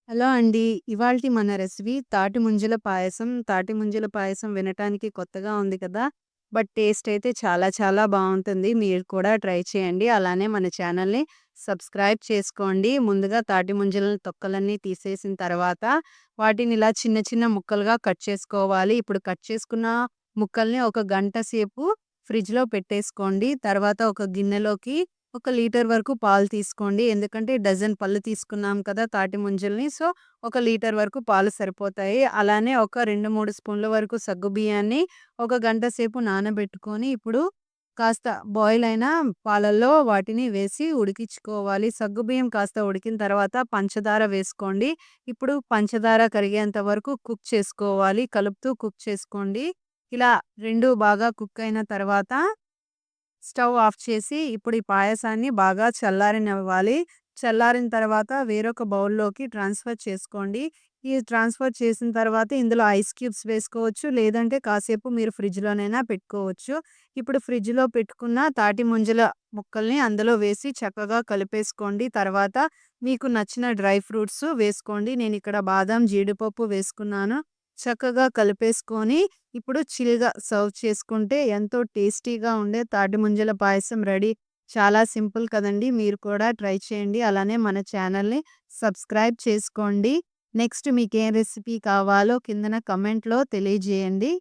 Hello అండి. ఇవాల్టి మన రెసిపీ తాటి ముంజల పాయసం. తాటి ముంజల పాయసం వినటానికి కొత్తగా ఉంది కదా! బట్ టేస్ట్ అయితే చాలా చాలా బావుంటుంది. మీరు కూడా ట్రై చేయండి. అలానే మన ఛానల్‌ని సబ్స్క్రైబ్ చేసుకోండి. ముందుగా తాటి ముంజల తొక్కలన్నీ తీసేసిన తర్వాత వాటిని ఇలా చిన్న చిన్న ముక్కలుగా కట్ చేసుకోవాలి. ఇప్పుడు కట్ చేసుకున్న ముక్కల్ని ఒక గంట సేపు ఫ్రిడ్జ్‌లో పెట్టేసుకోండి. తర్వాత ఒక గిన్నెలోకి ఒక లీటర్ వరకు పాలు తీసుకోండి. ఎందుకంటే డజన్ పళ్ళు తీసుకున్నాం కదా! తాటి ముంజల్ని. సో, ఒక లీటర్ వరకు పాలు సరిపోతాయి. అలానే ఒక 2, 3 స్పూన్ల వరకు సగ్గుబియ్యాన్ని ఒక గంట సేపు నానబెట్టుకొని, ఇప్పుడు కాస్త బాయిల్ అయిన పాలల్లో వాటిని వేసి ఉడికించుకోవాలి. సగ్గుబియ్యం కాస్త ఉడికిన తర్వాత పంచదార వేసుకోండి. ఇప్పుడు పంచదార కరిగేంత వరకు కుక్ చేసుకోవాలి. కలుపుతూ కుక్ చేసుకోండి. ఇలా 2 బాగా కుక్ అయిన తర్వాత స్టవ్ ఆఫ్ చేసి, ఇప్పుడు ఈ పాయసాన్ని బాగా చల్లారనివ్వాలి. చల్లారిన తర్వాత వేరొక బౌల్‌లోకి ట్రాన్స్‌ఫర్ చేసుకోండి. ఈ ట్రాన్స్‌ఫర్ చేసిన తర్వాత ఇందులో ఐస్ క్యూబ్స్ వేసుకోవచ్చు. లేదంటే కాసేపు మీరు ఫ్రిడ్జ్‌లోనైనా పెట్టుకోవచ్చు. ఇప్పుడు ఫ్రిడ్జ్‌లో పెట్టుకున్న తాటి ముంజల ముక్కల్ని అందులో వేసి చక్కగా కలిపేసుకోండి. తర్వాత మీకు నచ్చిన డ్రై ఫ్రూట్స్ వేసుకోండి. నేనిక్కడ బాదం, జీడిపప్పు వేసుకున్నాను. చక్కగా కలిపేసుకొని ఇప్పుడు చిల్‌గా సర్వ్ చేసుకుంటే ఎంతో టేస్టీగా ఉండే తాటి ముంజల పాయసం రెడీ. చాలా సింపుల్ కదండీ! మీరు కూడా ట్రై చేయండి. అలానే మన ఛానల్‌ని సబ్స్క్రైబ్ చేసుకోండి. నెక్స్ట్ మీకేం రెసిపీ కావాలో కిందన కమెంట్‌లో తెలియజేయండి.